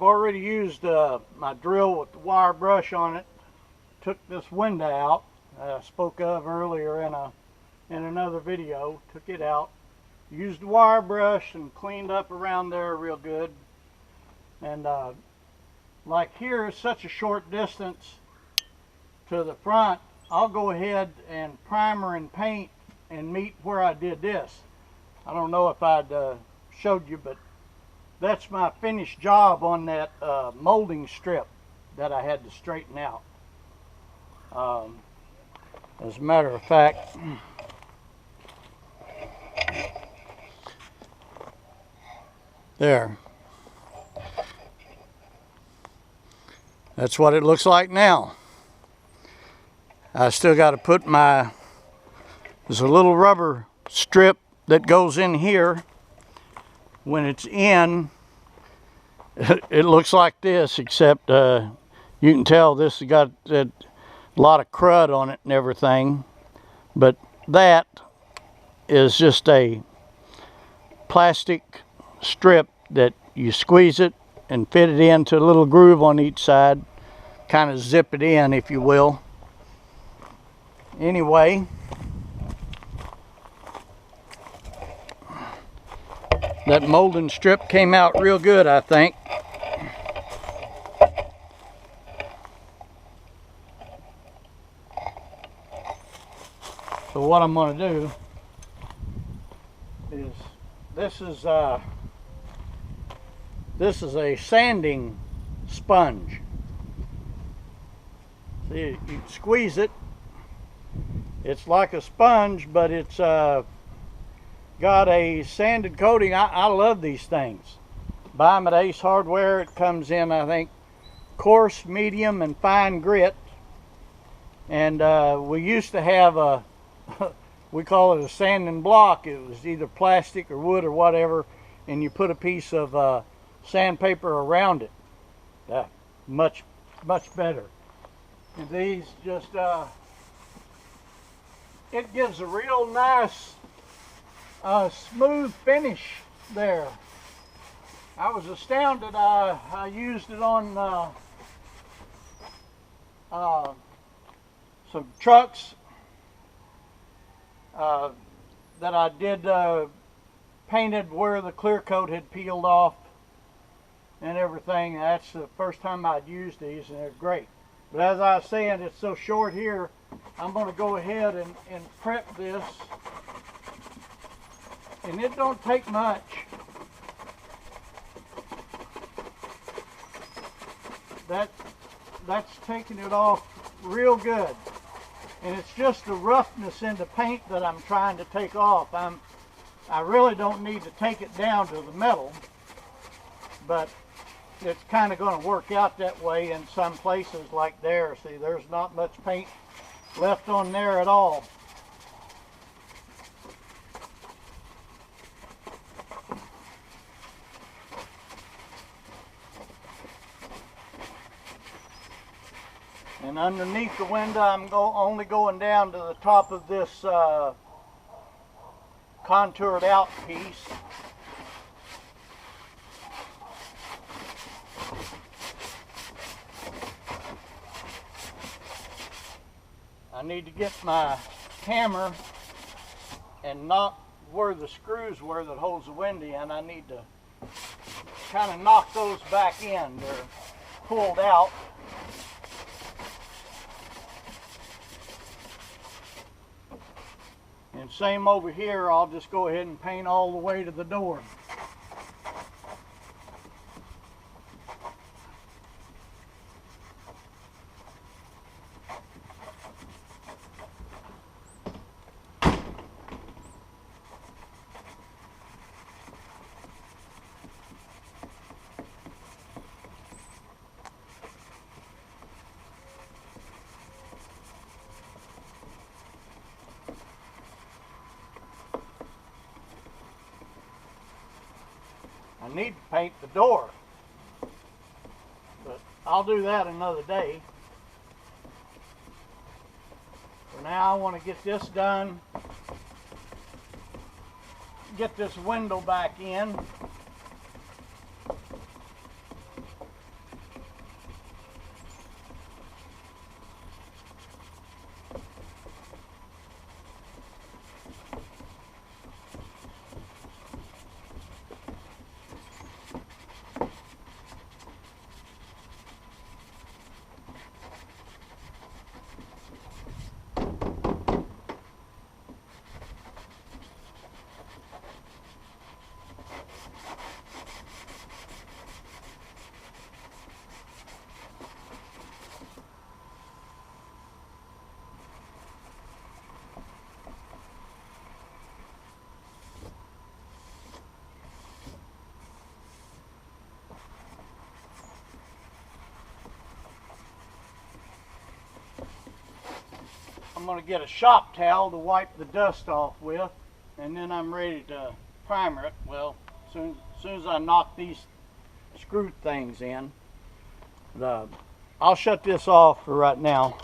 I've already used my drill with the wire brush on it. Took this window out I spoke of earlier in another video. Took it out, used the wire brush and cleaned up around there real good. And like here is such a short distance to the front, I'll go ahead and primer and paint and meet where I did this. I don't know if I'd showed you, but that's my finished job on that molding strip that I had to straighten out. As a matter of fact, there. That's what it looks like now. I still got to put there's a little rubber strip that goes in here. When it's in, it looks like this, except you can tell this has got a lot of crud on it and everything. But that is just a plastic strip that you squeeze it and fit it into a little groove on each side, kind of zip it in, if you will. Anyway, that molding strip came out real good, I think. So what I'm going to do is, this is a sanding sponge. See, you squeeze it. It's like a sponge, but it's got a sanded coating. I love these things. Buy them at Ace Hardware. It comes in, I think, coarse, medium, and fine grit. And we used to have we call it a sanding block. It was either plastic or wood or whatever, and you put a piece of sandpaper around it. Much better. And these just, it gives a real nice smooth finish there. I was astounded. I used it on some trucks that I did painted where the clear coat had peeled off and everything. That's the first time I'd used these, and they're great. But as I was saying, it's so short here, I'm going to go ahead and prep this. And it don't take much. That's taking it off real good. And it's just the roughness in the paint that I'm trying to take off. I really don't need to take it down to the metal, but it's kind of going to work out that way in some places like there. See, there's not much paint left on there at all. And underneath the window, I'm only going down to the top of this contoured out piece. I need to get my hammer and knock where the screws were that holds the window in. I need to kind of knock those back in. They're pulled out. And same over here, I'll just go ahead and paint all the way to the door. I need to paint the door, but I'll do that another day. For now, I want to get this done, get this window back in. I'm going to get a shop towel to wipe the dust off with, and then I'm ready to primer it. Well, as soon as I knock these screw things in. But, I'll shut this off for right now.